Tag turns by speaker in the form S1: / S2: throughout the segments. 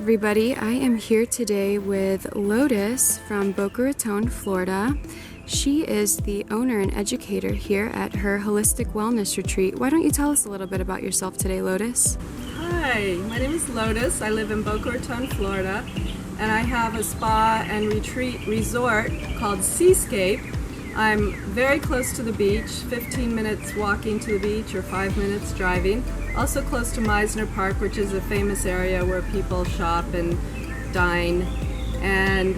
S1: everybody, I am here today with Lotus from Boca Raton, Florida. She is the owner and educator here at her holistic wellness retreat. Why don't you tell us a little bit about yourself today, Lotus?
S2: Hi, my name is Lotus. I live in Boca Raton, Florida, and I have a spa and retreat resort called Cscape. I'm very close to the beach, 15 minutes walking to the beach or 5 minutes driving. Also close to Meisner Park, which is a famous area where people shop and dine. And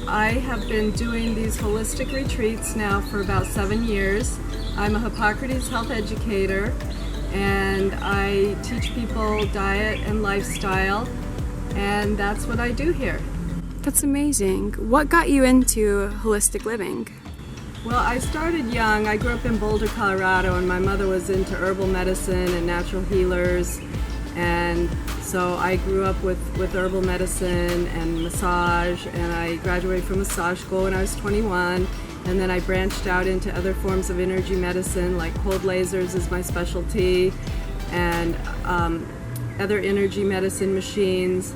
S2: I have been doing these holistic retreats now for about 7 years. I'm a Hippocrates health educator, and I teach people diet and lifestyle, and that's what I do here.
S1: That's amazing. What got you into holistic living?
S2: Well, I started young. I grew up in Boulder, Colorado, and my mother was into herbal medicine and natural healers, and so I grew up with herbal medicine and massage, and I graduated from massage school when I was 21, and then I branched out into other forms of energy medicine, like cold lasers is my specialty, and other energy medicine machines,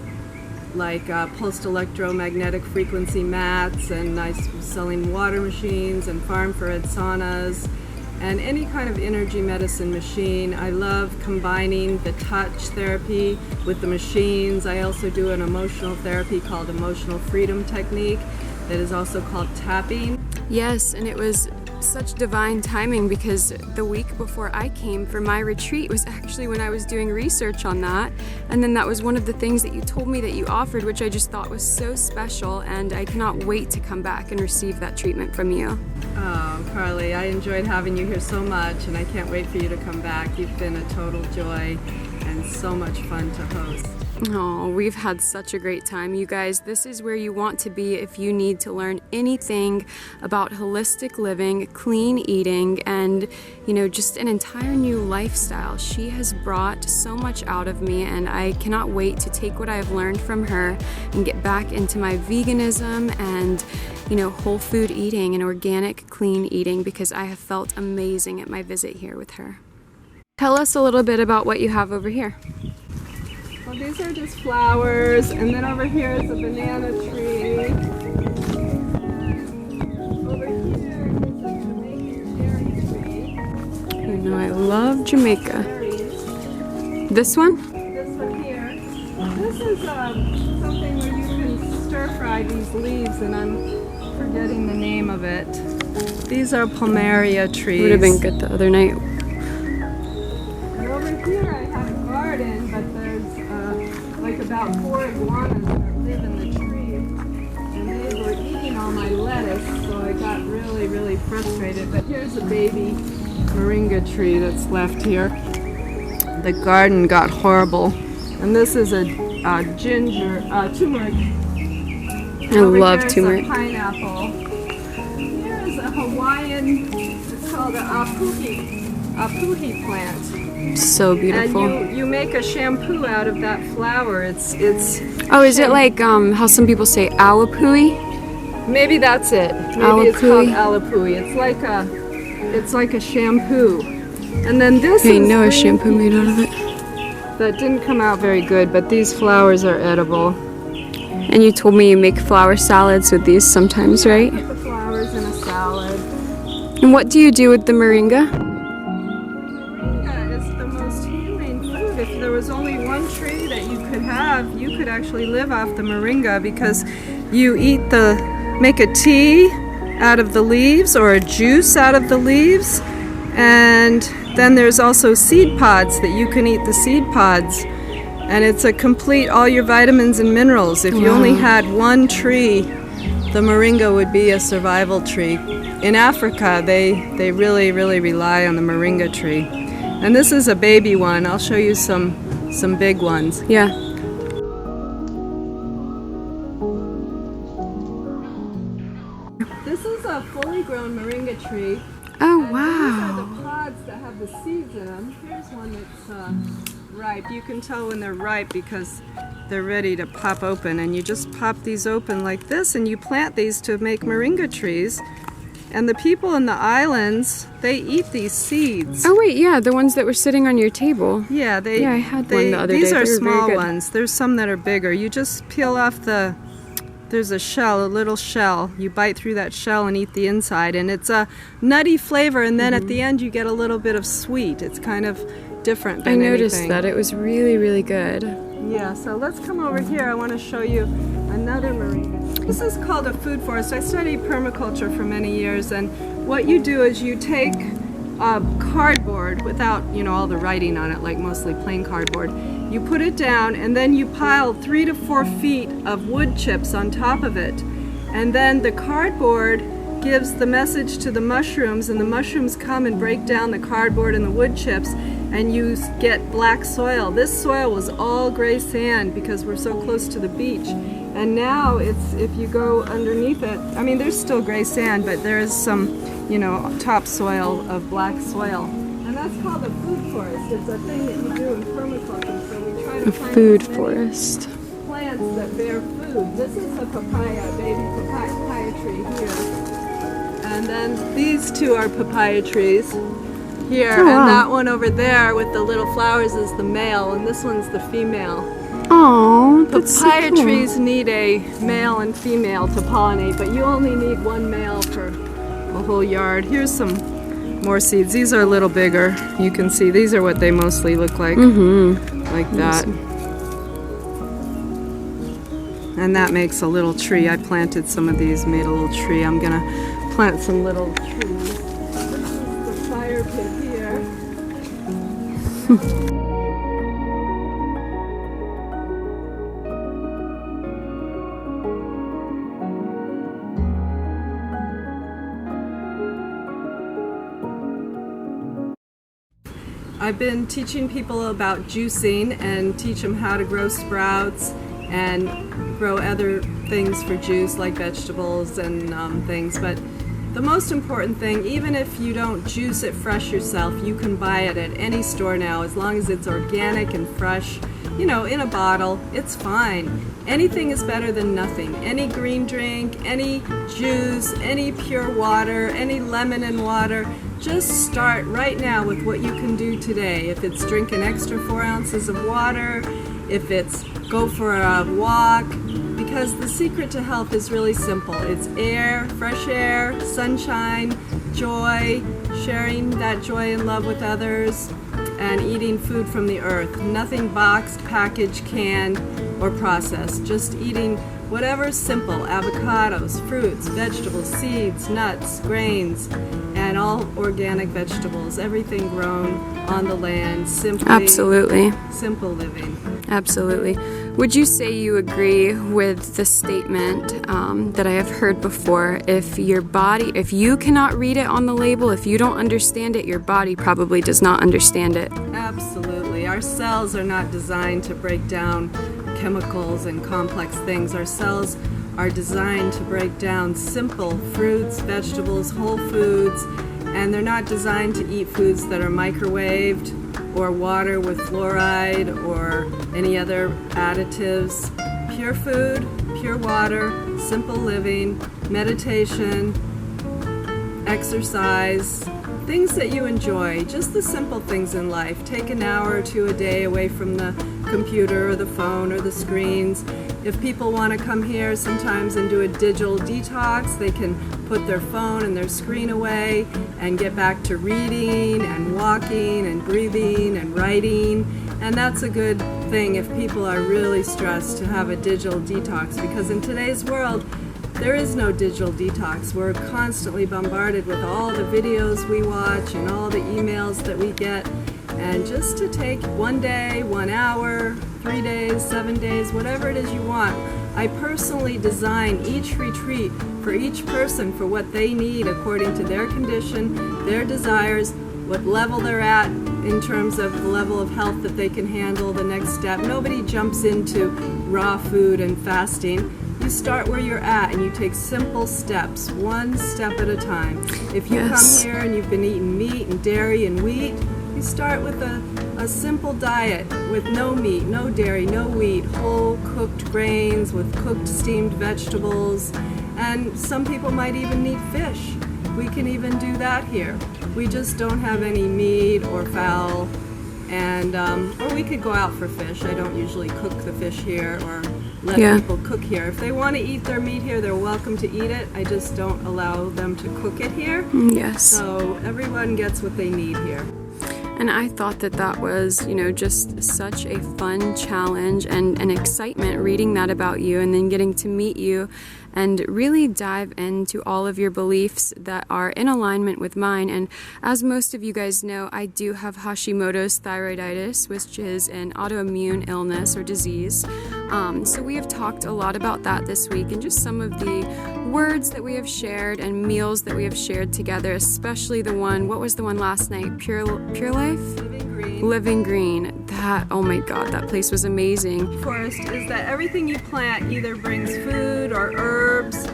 S2: like pulsed electromagnetic frequency mats, and I was selling water machines and far-infrared saunas and any kind of energy medicine machine. I love combining the touch therapy with the machines. I also do an emotional therapy called emotional freedom technique that is also called tapping.
S1: Yes, and it was such divine timing because the week before I came for my retreat was actually when I was doing research on that, and then that was one of the things that you told me that you offered, which I just thought was so special, and I cannot wait to come back and receive that treatment from you.
S2: Oh, Carly, I enjoyed having you here so much, and I can't wait for you to come back. You've been a total joy and so much fun to host.
S1: Oh, we've had such a great time. You guys, this is where you want to be if you need to learn anything about holistic living, clean eating, and, just an entire new lifestyle. She has brought so much out of me, and I cannot wait to take what I've learned from her and get back into my veganism and, whole food eating and organic, clean eating, because I have felt amazing at my visit here with her. Tell us a little bit about what you have over here.
S2: Well, these are just flowers, and then over here is a banana tree. Over here is a Jamaican cherry tree.
S1: I know, I love Jamaica.
S2: Berries.
S1: This one?
S2: This one here. This is something where you can stir fry these leaves, and I'm forgetting the name of it. These are plumeria trees.
S1: Would have been good the other night.
S2: And over here I have a garden, but there's like about 4 iguanas that live in the tree, and they were eating all my lettuce, so I got really, really frustrated. But here's a baby moringa tree that's left here. The garden got horrible, and this is a turmeric.
S1: I love turmeric.
S2: A pineapple. Here's a Hawaiian. It's called an apuhi plant.
S1: So beautiful.
S2: And you make a shampoo out of that flower. It's
S1: Oh, is it like how some people say awapui?
S2: maybe that's it. Maybe it's called alapui. It's like a shampoo. And then this
S1: I know a shampoo made out of it.
S2: that didn't come out very good, but these flowers are edible.
S1: And you told me you make flower salads with these sometimes, right?
S2: Put the flowers in a salad.
S1: And what do you do with the moringa?
S2: If there was only one tree that you could have, you could actually live off the moringa, because you make a tea out of the leaves or a juice out of the leaves, and then there's also seed pods that you can eat the seed pods, and it's a complete all your vitamins and minerals. If you only had one tree, the moringa would be a survival tree. In Africa, they really, really rely on the moringa tree. And this is a baby one. I'll show you some big ones.
S1: Yeah.
S2: This is a fully grown moringa tree.
S1: Oh,
S2: and
S1: wow.
S2: These are the pods that have the seeds in them. Here's one that's ripe. You can tell when they're ripe because they're ready to pop open. And you just pop these open like this, and you plant these to make moringa trees. And the people in the islands, they eat these seeds.
S1: Oh wait, yeah, the ones that were sitting on your table.
S2: Yeah,
S1: I had one the other day.
S2: These are
S1: They were very
S2: small
S1: good.
S2: ones. There's some that are bigger. You just peel off there's a shell, a little shell. You bite through that shell and eat the inside, and it's a nutty flavor, and then at the end you get a little bit of sweet. It's kind of different than
S1: I noticed
S2: anything.
S1: that. It was really, really good.
S2: Yeah, so let's come over here. I want to show you another marina. This is called a food forest. I studied permaculture for many years, and what you do is you take cardboard without, all the writing on it, like mostly plain cardboard. You put it down, and then you pile 3 to 4 feet of wood chips on top of it. And then the cardboard gives the message to the mushrooms, and the mushrooms come and break down the cardboard and the wood chips, and you get black soil. This soil was all gray sand because we're so close to the beach. And now if you go underneath it, I mean, there's still gray sand, but there is some, topsoil of black soil. And that's called a food forest. It's a thing that you do in permaculture. So we try to
S1: A
S2: plant
S1: food
S2: as many
S1: forest.
S2: plants that bear food. This is a baby papaya tree here. And then these two are papaya trees here.
S1: Oh, wow.
S2: And that one over there with the little flowers is the male, and this one's the female.
S1: Oh, that's so
S2: Papaya
S1: cool.
S2: trees need a male and female to pollinate, but you only need one male for a whole yard. Here's some more seeds. These are a little bigger. You can see these are what they mostly look like. Like that. And that makes a little tree. I planted some of these, made a little tree. I'm gonna plant some little trees. This is the fire pit here. I've been teaching people about juicing and teach them how to grow sprouts and grow other things for juice like vegetables and things. But the most important thing, even if you don't juice it fresh yourself, you can buy it at any store now as long as it's organic and fresh, in a bottle. It's fine. Anything is better than nothing. Any green drink, any juice, any pure water, any lemon and water. Just start right now with what you can do today. If it's drink an extra 4 ounces of water, if it's go for a walk, because the secret to health is really simple. It's air, fresh air, sunshine, joy, sharing that joy and love with others, and eating food from the earth. Nothing boxed, packaged, canned, or processed. Just eating whatever's simple, avocados, fruits, vegetables, seeds, nuts, grains, and all organic vegetables, everything grown on the land, simply.
S1: Absolutely.
S2: Simple living.
S1: Absolutely. Would you say you agree with the statement that I have heard before? If you cannot read it on the label, if you don't understand it, your body probably does not understand it.
S2: Absolutely. Our cells are not designed to break down chemicals and complex things. Our cells are designed to break down simple fruits, vegetables, whole foods, and they're not designed to eat foods that are microwaved or water with fluoride or any other additives. Pure food, pure water, simple living, meditation, exercise, things that you enjoy, just the simple things in life. Take an hour or two a day away from the computer or the phone or the screens. If people want to come here sometimes and do a digital detox, they can put their phone and their screen away and get back to reading and walking and breathing and writing. And that's a good thing if people are really stressed to have a digital detox, because in today's world, there is no digital detox. We're constantly bombarded with all the videos we watch and all the emails that we get. And just to take 1 day, 1 hour, 3 days, 7 days, whatever it is you want. I personally design each retreat for each person for what they need according to their condition, their desires, what level they're at in terms of the level of health that they can handle, the next step. Nobody jumps into raw food and fasting. You start where you're at and you take simple steps, one step at a time. If you come here and you've been eating meat and dairy and wheat, you start with a simple diet with no meat, no dairy, no wheat, whole cooked grains with cooked steamed vegetables, and some people might even need fish. we can even do that here. We just don't have any meat or fowl, and or we could go out for fish. I don't usually cook the fish here or let people cook here. If they want to eat their meat here, they're welcome to eat it. I just don't allow them to cook it here.
S1: Yes.
S2: So everyone gets what they need here.
S1: And I thought that that was, you know, just such a fun challenge and an excitement reading that about you and then getting to meet you and really dive into all of your beliefs that are in alignment with mine. And as most of you guys know, I do have Hashimoto's thyroiditis, which is an autoimmune illness or disease. So we have talked a lot about that this week and just some of the words that we have shared and meals that we have shared together, especially the one, what was the one last night? Pure Life?
S2: Living Green.
S1: Living Green. That, oh my God, that place was amazing.
S2: Forest is that everything you plant either brings food or herbs,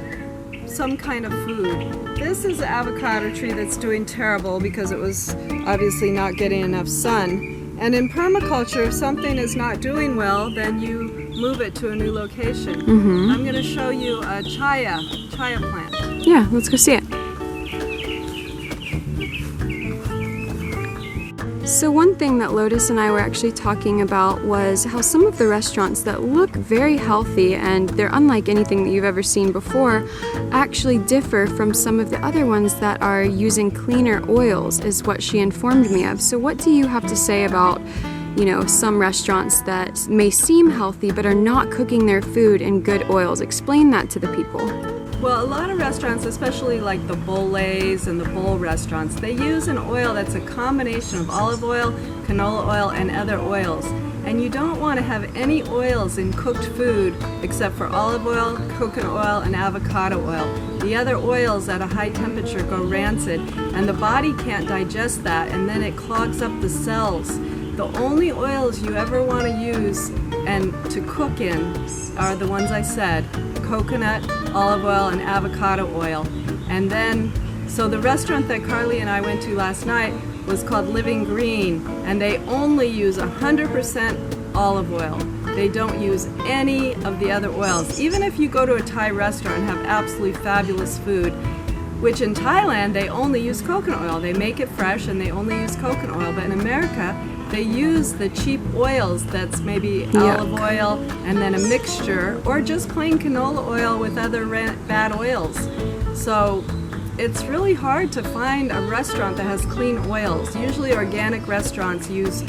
S2: some kind of food. This is an avocado tree that's doing terrible because it was obviously not getting enough sun. And in permaculture, if something is not doing well, then you move it to a new location. I'm going to show you a chaya plant.
S1: Yeah, let's go see it. So one thing that Lotus and I were actually talking about was how some of the restaurants that look very healthy and they're unlike anything that you've ever seen before actually differ from some of the other ones that are using cleaner oils, is what she informed me of. So what do you have to say about, you know, some restaurants that may seem healthy but are not cooking their food in good oils? Explain that to the people.
S2: Well, a lot of restaurants, especially like the Boles and the bowl restaurants, they use an oil that's a combination of olive oil, canola oil, and other oils. And you don't want to have any oils in cooked food except for olive oil, coconut oil, and avocado oil. The other oils at a high temperature go rancid, and the body can't digest that, and then it clogs up the cells. The only oils you ever want to use and to cook in are the ones I said: coconut, olive oil, and avocado oil. And then, so the restaurant that Carly and I went to last night was called Living Green, and they only use 100% olive oil. They don't use any of the other oils. Even if you go to a Thai restaurant and have absolutely fabulous food, which in Thailand they only use coconut oil. They make it fresh and they only use coconut oil. But in America, they use the cheap oils that's maybe olive oil and then a mixture, or just plain canola oil with other bad oils. So it's really hard to find a restaurant that has clean oils. Usually organic restaurants use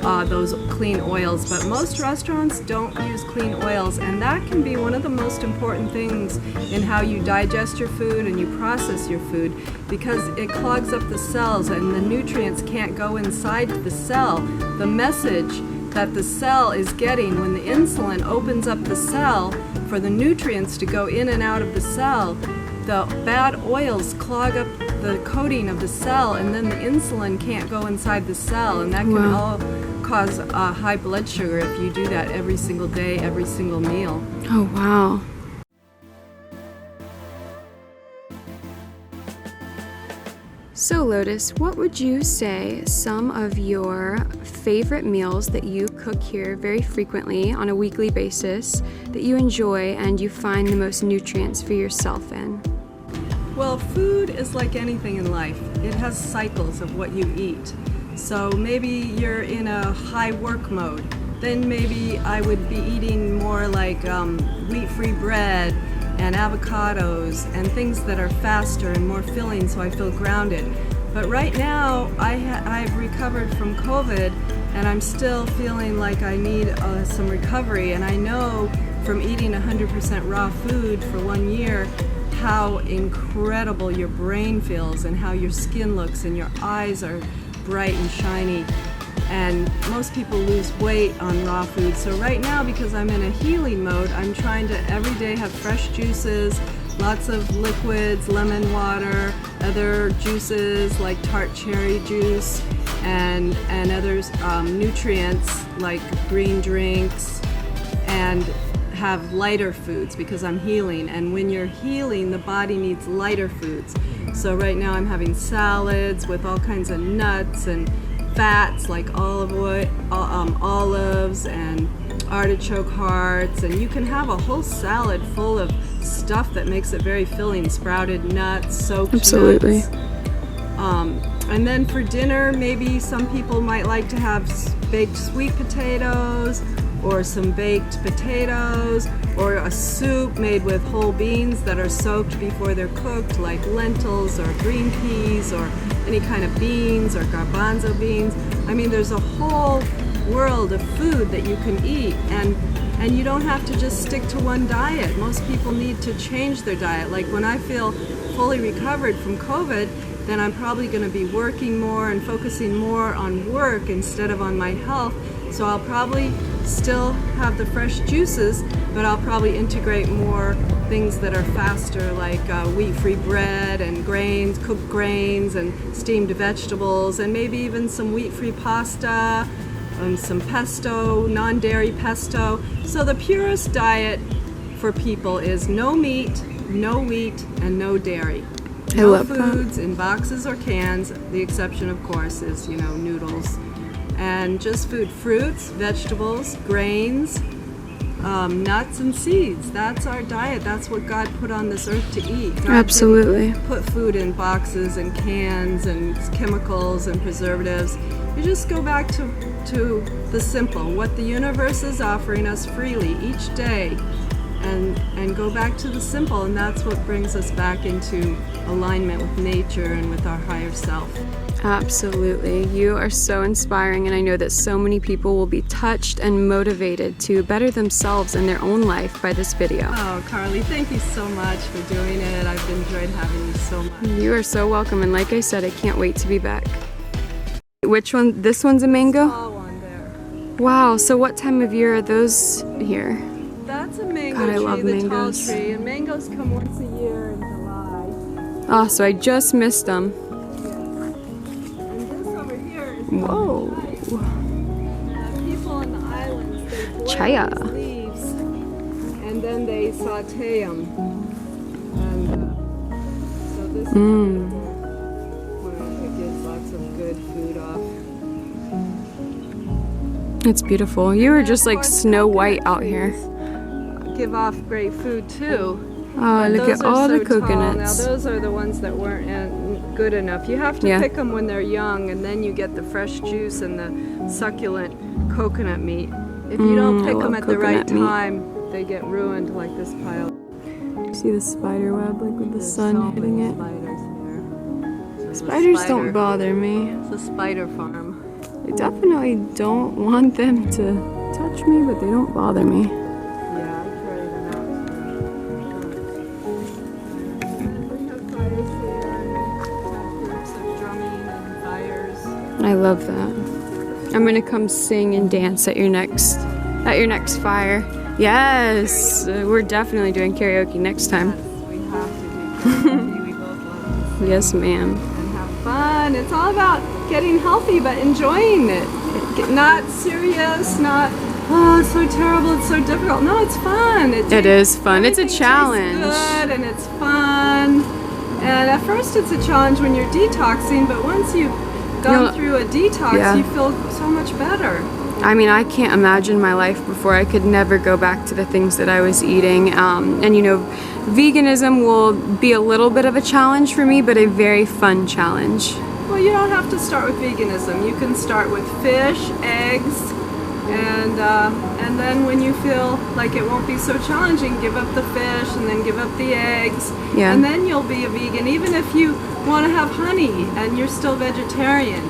S2: those clean oils, but most restaurants don't use clean oils, and that can be one of the most important things in how you digest your food and you process your food, because it clogs up the cells and the nutrients can't go inside the cell. The message that the cell is getting when the insulin opens up the cell for the nutrients to go in and out of the cell, the bad oils clog up the coating of the cell, and then the insulin can't go inside the cell, and that can all cause high blood sugar if you do that every single day, every single meal.
S1: Oh, wow. So Lotus, what would you say some of your favorite meals that you cook here very frequently on a weekly basis that you enjoy and you find the most nutrients for yourself in?
S2: Well, food is like anything in life. It has cycles of what you eat. So maybe you're in a high work mode. Then maybe I would be eating more like wheat-free bread and avocados and things that are faster and more filling, so I feel grounded. But right now, I've recovered from COVID, and I'm still feeling like I need some recovery. And I know from eating 100% raw food for 1 year how incredible your brain feels and how your skin looks and your eyes are bright and shiny. And most people lose weight on raw food. So right now, because I'm in a healing mode, I'm trying to every day have fresh juices, lots of liquids, lemon water, other juices like tart cherry juice, and other nutrients like green drinks, and have lighter foods because I'm healing. And when you're healing, the body needs lighter foods. So right now I'm having salads with all kinds of nuts and fats like olive oil, olives, and artichoke hearts, and you can have a whole salad full of stuff that makes it very filling. Sprouted nuts, soaked
S1: Absolutely.
S2: nuts. And then for dinner, maybe some people might like to have baked sweet potatoes, or some baked potatoes, or a soup made with whole beans that are soaked before they're cooked, like lentils or green peas or any kind of beans or garbanzo beans. I mean, there's a whole world of food that you can eat, and you don't have to just stick to one diet. Most people need to change their diet. Like when I feel fully recovered from COVID, then I'm probably going to be working more and focusing more on work instead of on my health. So I'll probably still have the fresh juices, but I'll probably integrate more things that are faster, like wheat-free bread and grains, cooked grains and steamed vegetables, and maybe even some wheat-free pasta, some pesto, non-dairy pesto. So the purest diet for people is no meat, no wheat, and no dairy.
S1: I love
S2: foods in boxes or cans. The exception, of course, is, you know, noodles. And just fruits, vegetables, grains, nuts and seeds. That's our diet. That's what God put on this earth to eat. God
S1: Absolutely.
S2: didn't put food in boxes and cans and chemicals and preservatives. You just go back to the simple, what the universe is offering us freely each day, and go back to the simple, and that's what brings us back into alignment with nature and with our higher self.
S1: Absolutely. You are so inspiring, and I know that so many people will be touched and motivated to better themselves in their own life by this video.
S2: Oh, Carly, thank you so much for doing it. I've enjoyed having you so much.
S1: You are so welcome, and like I said, I can't wait to be back. Which one? This one's a mango?
S2: Small one there.
S1: Wow, so what time of year are those here?
S2: That's a mango
S1: God, I
S2: tree,
S1: love
S2: the
S1: mangoes.
S2: tall tree. And mangoes come once a year in July.
S1: Oh, so I just missed them.
S2: And this over here is
S1: Whoa.
S2: people on the islands, they boil
S1: Chaya.
S2: these leaves and then they saute them. And so this is one that gives lots of good food off.
S1: It's beautiful. You were just like Snow White out here.
S2: Give off great food too.
S1: Oh, look
S2: Those
S1: at
S2: are
S1: all
S2: so
S1: the
S2: tall.
S1: coconuts.
S2: Now those are the ones that weren't good enough. You have to
S1: Yeah.
S2: pick them when they're young, and then you get the fresh juice and the succulent coconut meat. If you don't
S1: I
S2: pick them
S1: love
S2: at the right
S1: coconut meat.
S2: time, they get ruined like this pile.
S1: You see the spider web, like with the
S2: There's
S1: sun
S2: so
S1: hitting
S2: many
S1: it.
S2: spiders here. There's a
S1: Spiders
S2: spider.
S1: don't bother me.
S2: It's a spider farm.
S1: I definitely don't want them to touch me, but they don't bother me.
S2: Yeah, I carry them out too. And we have fires here, and we have groups of drumming and fires.
S1: I love that. I'm gonna come sing and dance at your next fire. Yes, we're definitely doing karaoke next time.
S2: Yes, we have to do karaoke. We both love to sing
S1: Yes, ma'am.
S2: and have fun. It's all about getting healthy, but enjoying it. Not serious, not, oh, it's so terrible, it's so difficult. No, it's fun.
S1: It is fun. It's a
S2: everything tastes
S1: challenge.
S2: good and it's fun. And at first it's a challenge when you're detoxing, but once you've gone through a detox,
S1: yeah.
S2: you feel so much better.
S1: I mean, I can't imagine my life before. I could never go back to the things that I was eating. And you know, veganism will be a little bit of a challenge for me, but a very fun challenge.
S2: Well, you don't have to start with veganism. You can start with fish, eggs, and then when you feel like it won't be so challenging, give up the fish and then give up the eggs,
S1: Yeah.
S2: and then you'll be a vegan. Even if you want to have honey and you're still vegetarian.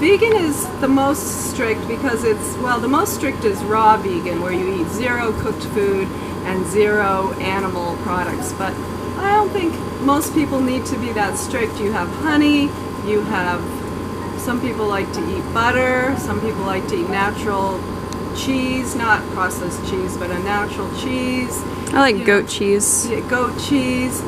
S2: Vegan is the most strict because the most strict is raw vegan, where you eat zero cooked food and zero animal products. But I don't think most people need to be that strict. You have honey. You have, some people like to eat butter, some people like to eat natural cheese, not processed cheese, but a natural cheese.
S1: I like goat cheese.
S2: Yeah, goat cheese.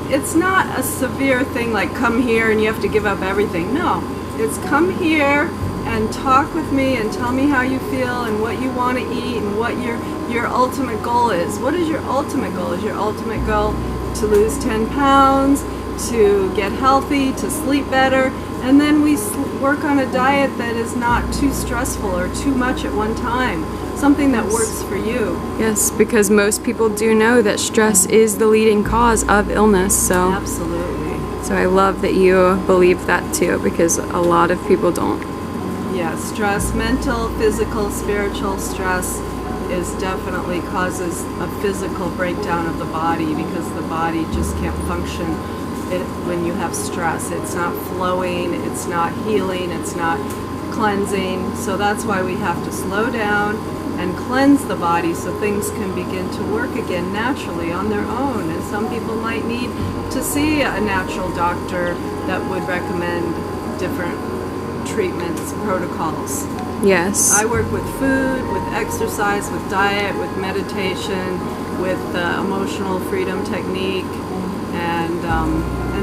S2: It's not a severe thing like come here and you have to give up everything. No, it's come here and talk with me and tell me how you feel and what you want to eat and what your ultimate goal is. What is your ultimate goal? Is your ultimate goal to lose 10 pounds? To get healthy, to sleep better? And then we work on a diet that is not too stressful or too much at one time. Something that works for you.
S1: Yes, because most people do know that stress is the leading cause of illness. So
S2: Absolutely.
S1: So I love that you believe that too, because a lot of people don't.
S2: Yeah, stress, mental, physical, spiritual stress is definitely causes a physical breakdown of the body, because the body just can't function when you have stress. It's not flowing, it's not healing, it's not cleansing. So that's why we have to slow down and cleanse the body so things can begin to work again naturally on their own. And some people might need to see a natural doctor that would recommend different treatments, protocols.
S1: Yes.
S2: I work with food, with exercise, with diet, with meditation, with the emotional freedom technique, and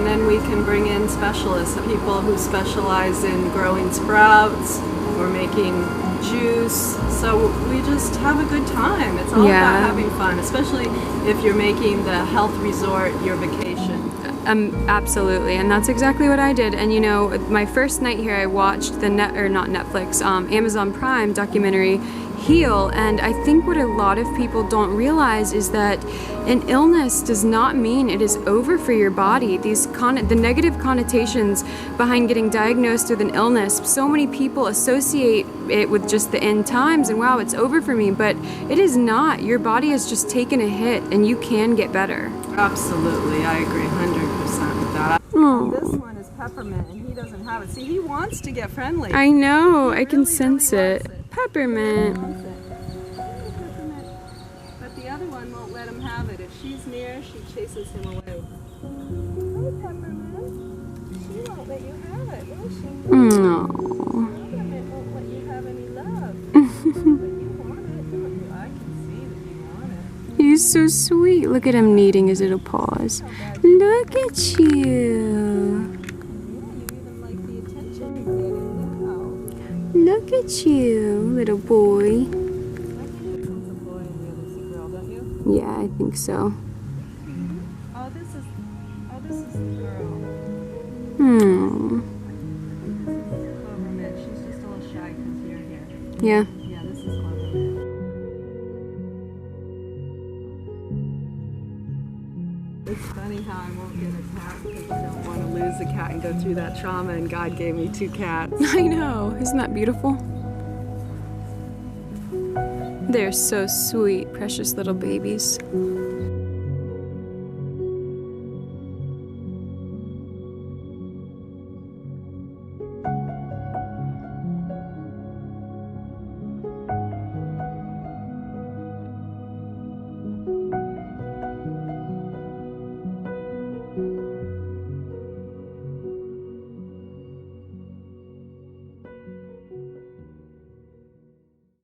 S2: then we can bring in specialists, people who specialize in growing sprouts or making juice. So we just have a good time. It's all about having fun, especially if you're making the health resort your vacation.
S1: Absolutely, and that's exactly what I did. And you know, my first night here, I watched the Amazon Prime documentary, Heal. And I think what a lot of people don't realize is that an illness does not mean it is over for your body. The negative connotations behind getting diagnosed with an illness, so many people associate it with just the end times and wow, it's over for me, but it is not. Your body has just taken a hit and you can get better.
S2: Absolutely, I agree 100% with that.
S1: Oh.
S2: This one is peppermint and he doesn't have it. See, he wants to get friendly.
S1: I know, I can
S2: really,
S1: sense
S2: really
S1: it.
S2: wants it.
S1: Peppermint.
S2: But the other one won't let him have it. If she's near, she chases him away. Hi, Peppermint. She won't let you have it, will she?
S1: No.
S2: Peppermint won't let you have any love. But you want it, don't you? I can see that you want it.
S1: He's so sweet. Look at him kneading his little paws. Look at you.
S2: Yeah, you even like the attention you're getting now.
S1: Look at you, little boy.
S2: I think this one's a boy and the other's a girl, don't you?
S1: Yeah, I think so.
S2: Oh, this is the girl.
S1: Hmm.
S2: Clovermint. She's just a little shy because you're here.
S1: Yeah.
S2: Yeah, this is Clovermint. It's funny how I won't get a cat because I don't want to lose a cat and go through that trauma, and God gave me 2 cats.
S1: I know. Isn't that beautiful? They're so sweet, precious little babies.